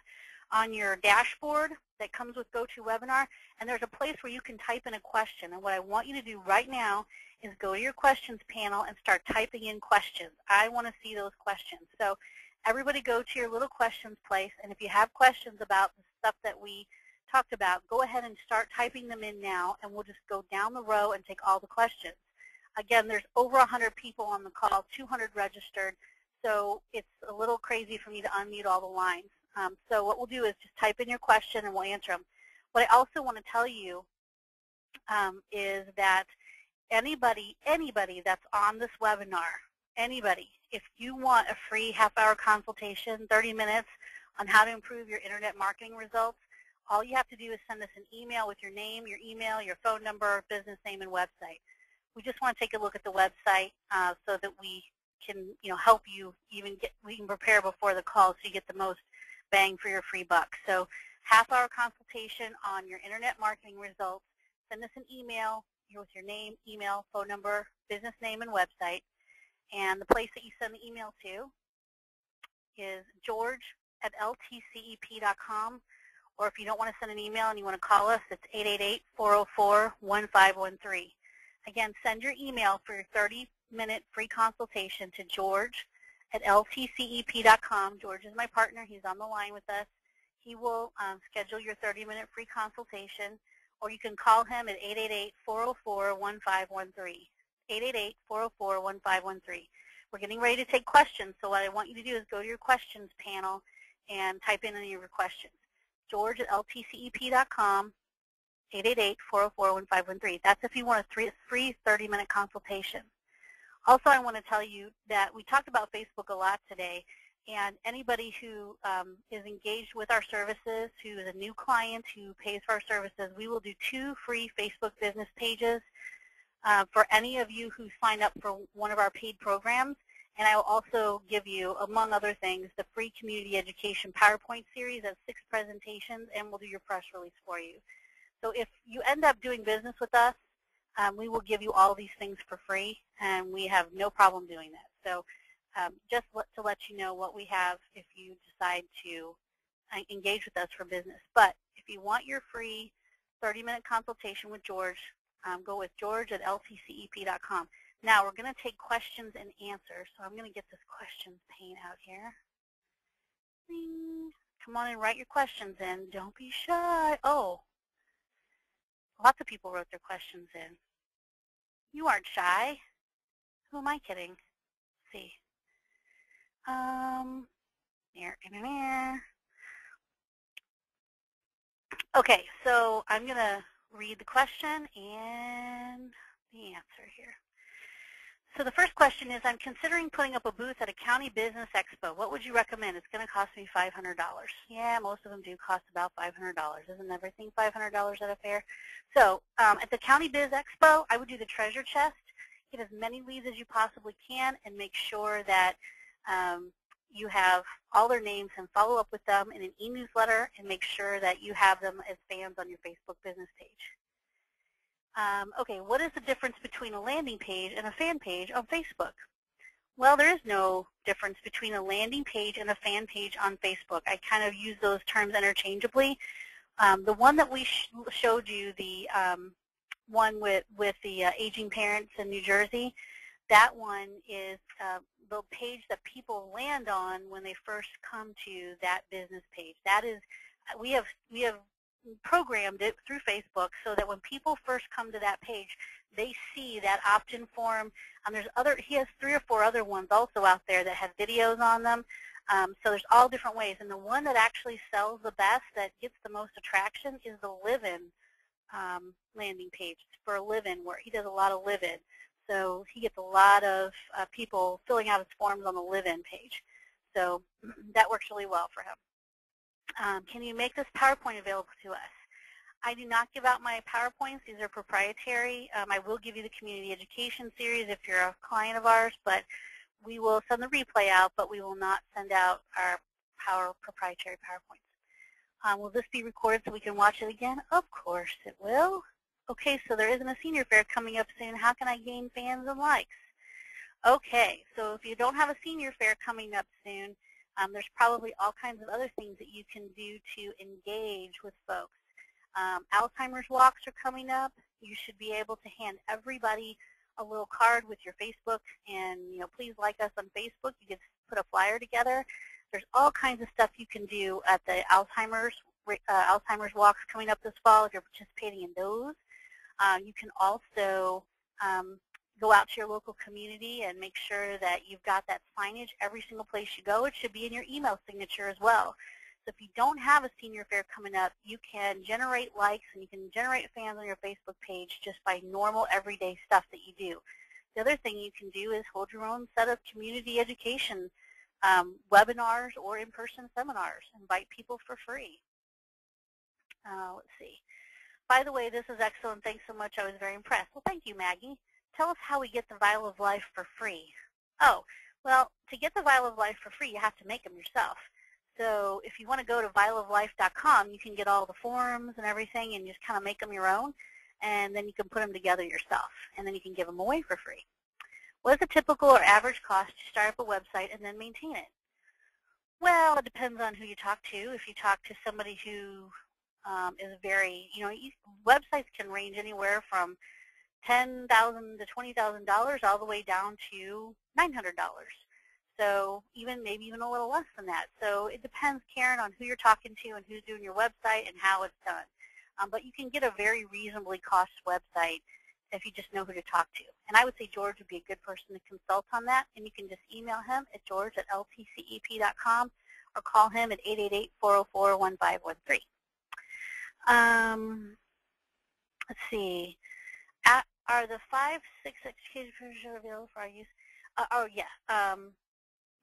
on your dashboard that comes with GoToWebinar, and there's a place where you can type in a question. And what I want you to do right now is go to your questions panel and start typing in questions. I want to see those questions. So everybody go to your little questions place, and if you have questions about the stuff that we talked about, go ahead and start typing them in now, and we'll just go down the row and take all the questions. Again, there's over 100 people on the call, 200 registered, so it's a little crazy for me to unmute all the lines. So what we'll do is just type in your question and we'll answer them. What I also want to tell you is that anybody that's on this webinar, anybody, if you want a free half-hour consultation, 30 minutes on how to improve your internet marketing results, all you have to do is send us an email with your name, your email, your phone number, business name, and website. We just want to take a look at the website so that we can, help you we can prepare before the call so you get the most bang for your free buck. So half-hour consultation on your internet marketing results. Send us an email with your name, email, phone number, business name, and website. And the place that you send the email to is george@ltcep.com. Or if you don't want to send an email and you want to call us, it's 888-404-1513. Again, send your email for your 30-minute free consultation to george@ltcep.com. George is my partner. He's on the line with us. He will schedule your 30-minute free consultation, or you can call him at 888-404-1513. 888-404-1513. We're getting ready to take questions, so what I want you to do is go to your questions panel and type in any of your questions. george@ltcep.com, 888-404-1513. That's if you want a free 30-minute consultation. Also, I want to tell you that we talked about Facebook a lot today, and anybody who is engaged with our services, who is a new client who pays for our services, we will do 2 free Facebook business pages for any of you who sign up for one of our paid programs. And I will also give you, among other things, the free community education PowerPoint series of 6 presentations, and we'll do your press release for you. So if you end up doing business with us, we will give you all these things for free, and we have no problem doing that. So just to let you know what we have if you decide to engage with us for business. But if you want your free 30-minute consultation with George, go with george@ltcep.com. Now we're going to take questions and answers. So I'm going to get this questions pane out here. Bing. Come on and write your questions in. Don't be shy. Oh, lots of people wrote their questions in. You aren't shy. Who am I kidding? Let's see. Okay, so I'm going to read the question and the answer here. So the first question is, I'm considering putting up a booth at a county business expo. What would you recommend? It's going to cost me $500. Yeah, most of them do cost about $500. Isn't everything $500 at a fair? So at the county biz expo, I would do the treasure chest. Get as many leads as you possibly can and make sure that you have all their names and follow up with them in an e-newsletter and make sure that you have them as fans on your Facebook business page. Okay, what is the difference between a landing page and a fan page on Facebook? Well, there is no difference between a landing page and a fan page on Facebook. I kind of use those terms interchangeably. The one that we showed you, the one with the aging parents in New Jersey, that one is the page that people land on when they first come to that business page. That is, we have programmed it through Facebook so that when people first come to that page, they see that opt-in form. He has 3 or 4 other ones also out there that have videos on them. So there's all different ways. And the one that actually sells the best, that gets the most attraction, is the live-in landing page for a live-in, where he does a lot of live-in. So he gets a lot of people filling out his forms on the live-in page. So that works really well for him. Can you make this PowerPoint available to us? I do not give out my PowerPoints. These are proprietary. I will give you the community education series if you're a client of ours, but we will send the replay out, but we will not send out our proprietary PowerPoints. Will this be recorded so we can watch it again? Of course it will. Okay, so there isn't a senior fair coming up soon. How can I gain fans and likes? Okay, so if you don't have a senior fair coming up soon, there's probably all kinds of other things that you can do to engage with folks. Alzheimer's walks are coming up. You should be able to hand everybody a little card with your Facebook and, please like us on Facebook. You can put a flyer together. There's all kinds of stuff you can do at the Alzheimer's walks coming up this fall if you're participating in those. You can also go out to your local community and make sure that you've got that signage every single place you go. It should be in your email signature as well. So if you don't have a senior fair coming up, you can generate likes and you can generate fans on your Facebook page just by normal everyday stuff that you do. The other thing you can do is hold your own set of community education webinars or in-person seminars. Invite people for free. Let's see. By the way, this is excellent. Thanks so much. I was very impressed. Well, thank you, Maggie. Tell us how we get the Vial of Life for free. Oh, well, to get the Vial of Life for free, you have to make them yourself. So if you want to go to vialoflife.com, you can get all the forms and everything and just kind of make them your own, and then you can put them together yourself, and then you can give them away for free. What is the typical or average cost to start up a website and then maintain it? Well, it depends on who you talk to. If you talk to somebody who is very, websites can range anywhere from $10,000 to $20,000 all the way down to $900. So maybe even a little less than that. So it depends, Karen, on who you're talking to and who's doing your website and how it's done. But you can get a very reasonably cost website if you just know who to talk to. And I would say George would be a good person to consult on that. And you can just email him at george@ltcep.com or call him at 888-404-1513. Let's see. Are the 5, 6 education available for our use?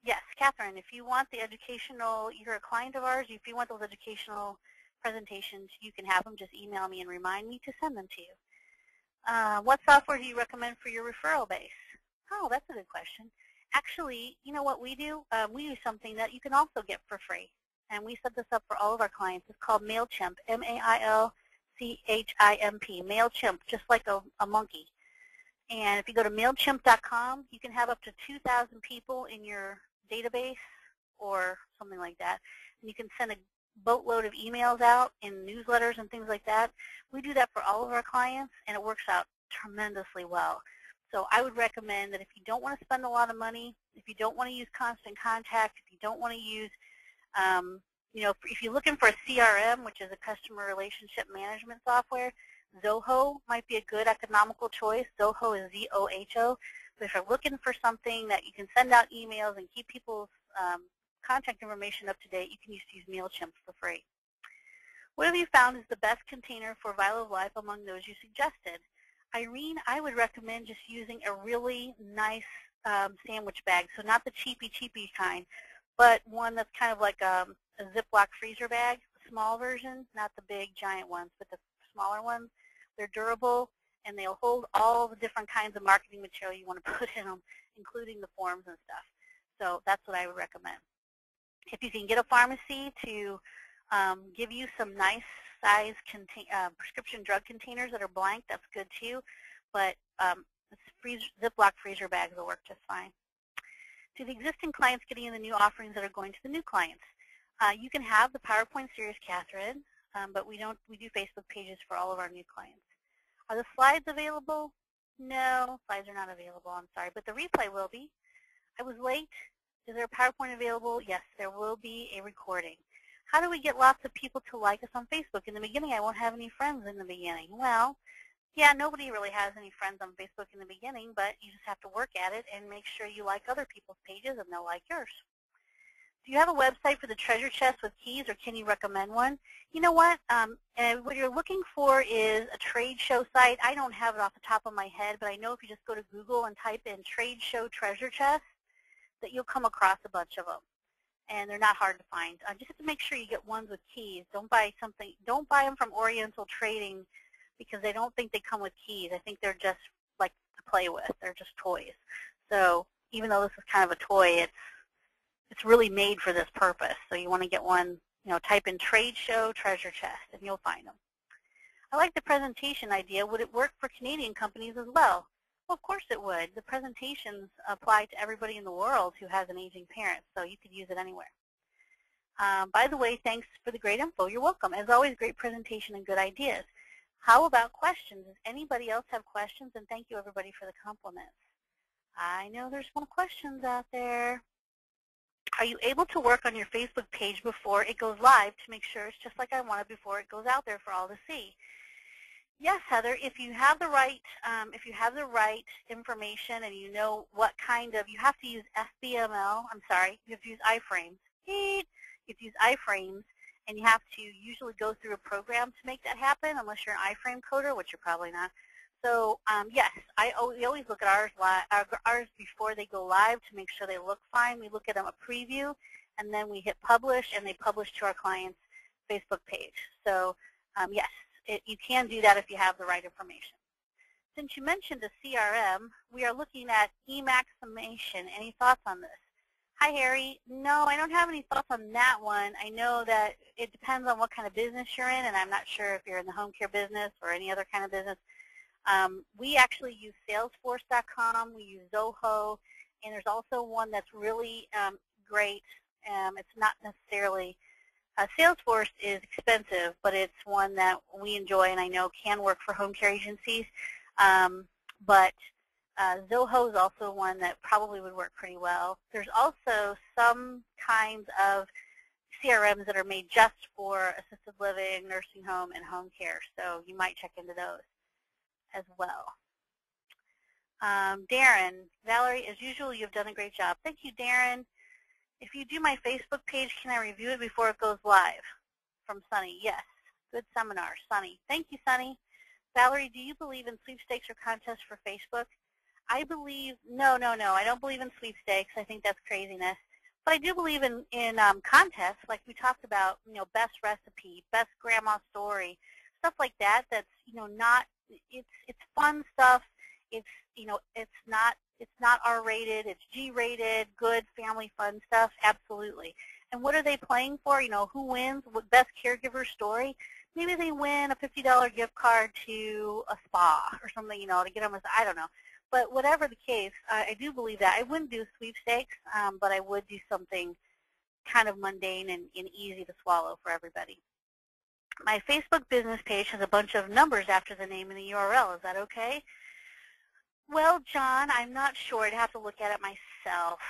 Yes, Catherine, if you want the educational, you're a client of ours, if you want those educational presentations, you can have them. Just email me and remind me to send them to you. What software do you recommend for your referral base? Oh, that's a good question. Actually, you know what we do? We use something that you can also get for free. And we set this up for all of our clients. It's called MailChimp, MailChimp, MailChimp, just like a monkey. And if you go to MailChimp.com, you can have up to 2,000 people in your database or something like that. And you can send a boatload of emails out in newsletters and things like that. We do that for all of our clients, and it works out tremendously well. So I would recommend that if you don't want to spend a lot of money, if you don't want to use Constant Contact, if you don't want to use, if you're looking for a CRM, which is a customer relationship management software, Zoho might be a good economical choice. Zoho is Z-O-H-O. But if you're looking for something that you can send out emails and keep people's contact information up to date, you can use MailChimp for free. What have you found is the best container for Vial of Life among those you suggested? Irene, I would recommend just using a really nice sandwich bag, so not the cheapy kind, but one that's kind of like a Ziploc freezer bag, a small version, not the big giant ones, but the smaller ones. They're durable, and they'll hold all the different kinds of marketing material you want to put in them, including the forms and stuff. So that's what I would recommend. If you can get a pharmacy to give you some nice size prescription drug containers that are blank, that's good too. But Ziploc freezer bags will work just fine. To the existing clients getting in the new offerings that are going to the new clients, you can have the PowerPoint series, Catherine, but we do Facebook pages for all of our new clients. Are the slides available? No, slides are not available. I'm sorry, but the replay will be. I was late. Is there a PowerPoint available? Yes, there will be a recording. How do we get lots of people to like us on Facebook? In the beginning, I won't have any friends in the beginning. Well, yeah, nobody really has any friends on Facebook in the beginning, but you just have to work at it and make sure you like other people's pages and they'll like yours. Do you have a website for the treasure chest with keys, or can you recommend one? You know what? What you're looking for is a trade show site. I don't have it off the top of my head, but I know if you just go to Google and type in trade show treasure chest, that you'll come across a bunch of them. And they're not hard to find. Just have to make sure you get ones with keys. Don't buy them from Oriental Trading because they don't think they come with keys. I think they're just like to play with. They're just toys. So even though this is kind of a toy, it's really made for this purpose. So you want to get one, type in trade show treasure chest and you'll find them. I like the presentation idea. Would it work for Canadian companies as well? Well, of course it would. The presentations apply to everybody in the world who has an aging parent, so you could use it anywhere. By the way, thanks for the great info. You're welcome. As always, great presentation and good ideas. How about questions? Does anybody else have questions? And thank you, everybody, for the compliments. I know there's some questions out there. Are you able to work on your Facebook page before it goes live to make sure it's just like I want it before it goes out there for all to see? Yes, Heather. If you have the right, information and you know what kind of, you have to use FBML. I'm sorry, you have to use iframes. You have to use iframes, and you have to usually go through a program to make that happen, unless you're an iframe coder, which you're probably not. So yes, we always look at ours before they go live to make sure they look fine. We look at them a preview, and then we hit publish, and they publish to our client's Facebook page. So yes, you can do that if you have the right information. Since you mentioned a CRM, we are looking at eMaximation. Any thoughts on this? Hi, Harry. No, I don't have any thoughts on that one. I know that it depends on what kind of business you're in, and I'm not sure if you're in the home care business or any other kind of business. We actually use Salesforce.com. We use Zoho, and there's also one that's really great. It's not necessarily Salesforce is expensive, but it's one that we enjoy and I know can work for home care agencies. But Zoho is also one that probably would work pretty well. There's also some kinds of CRMs that are made just for assisted living, nursing home, and home care, so you might check into those as well. Darren, Valerie, as usual, you've done a great job. Thank you, Darren. If you do my Facebook page, can I review it before it goes live? From Sunny, yes. Good seminar, Sunny. Thank you, Sunny. Valerie, do you believe in sweepstakes or contests for Facebook? I believe, no, I don't believe in sweepstakes. I think that's craziness. But I do believe in contests, like we talked about, best recipe, best grandma story, stuff like that. That's, not, it's fun stuff. It's, it's not R-rated. It's G-rated, good family fun stuff. Absolutely. And what are they playing for? Who wins? What best caregiver story? Maybe they win a $50 gift card to a spa or something, to get them I don't know. But whatever the case, I do believe that. I wouldn't do sweepstakes, but I would do something kind of mundane and easy to swallow for everybody. My Facebook business page has a bunch of numbers after the name and the URL. Is that okay? Well, John, I'm not sure. I'd have to look at it myself.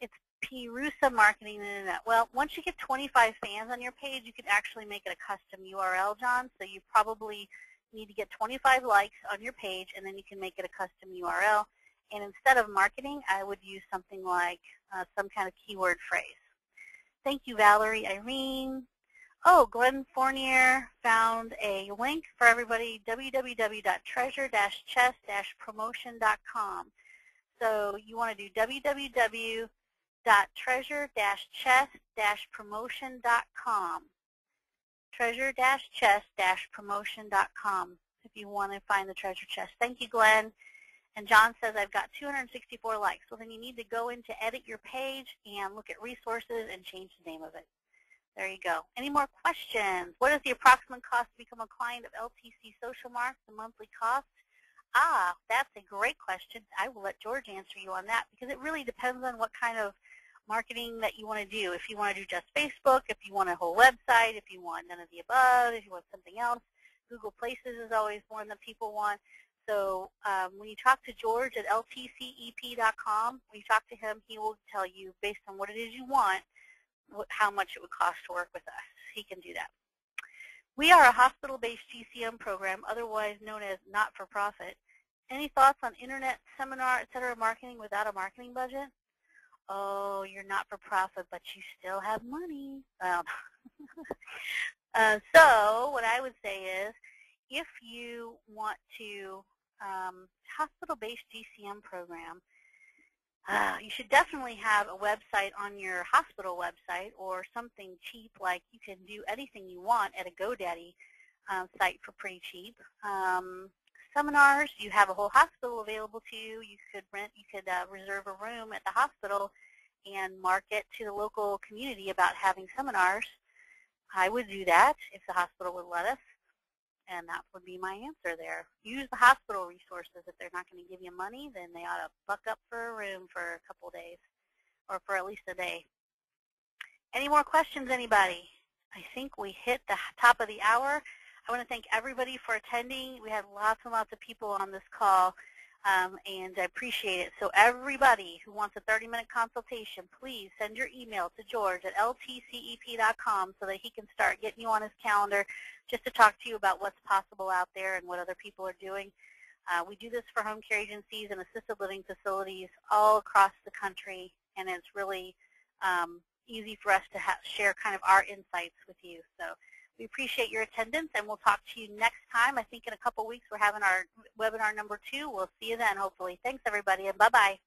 It's Pirusa Marketing Internet. Well, once you get 25 fans on your page, you can actually make it a custom URL, John. So you probably need to get 25 likes on your page, and then you can make it a custom URL. And instead of marketing, I would use something like some kind of keyword phrase. Thank you, Valerie. Irene. Oh, Glenn Fournier found a link for everybody, www.treasure-chest-promotion.com. So you want to do www.treasure-chest-promotion.com. treasure-chest-promotion.com if you want to find the treasure chest. Thank you, Glenn. And John says, I've got 264 likes. Well, then you need to go in to edit your page and look at resources and change the name of it. There you go. Any more questions? What is the approximate cost to become a client of LTC Social Mark, the monthly cost? Ah, that's a great question. I will let George answer you on that because it really depends on what kind of marketing that you want to do. If you want to do just Facebook, if you want a whole website, if you want none of the above, if you want something else. Google Places is always one that people want. So when you talk to George at ltcep.com, when you talk to him, he will tell you based on what it is you want, how much it would cost to work with us. He can do that. We are a hospital-based GCM program, otherwise known as not-for-profit. Any thoughts on internet, seminar, etc. marketing without a marketing budget? Oh, you're not-for-profit, but you still have money. So what I would say is if you want to hospital-based GCM program, you should definitely have a website on your hospital website or something cheap, like you can do anything you want at a GoDaddy site for pretty cheap. Seminars, you have a whole hospital available to you. You could reserve a room at the hospital and market to the local community about having seminars. I would do that if the hospital would let us. And that would be my answer there. Use the hospital resources. If they're not going to give you money, then they ought to buck up for a room for a couple of days or for at least a day. Any more questions, anybody? I think we hit the top of the hour. I want to thank everybody for attending. We had lots and lots of people on this call, and I appreciate it. So everybody who wants a 30-minute consultation, please send your email to George at ltcep.com so that he can start getting you on his calendar just to talk to you about what's possible out there and what other people are doing. We do this for home care agencies and assisted living facilities all across the country, and it's really easy for us to share kind of our insights with you. So We appreciate your attendance, and we'll talk to you next time. I think in a couple weeks we're having our webinar number 2. We'll see you then, hopefully. Thanks, everybody, and bye-bye.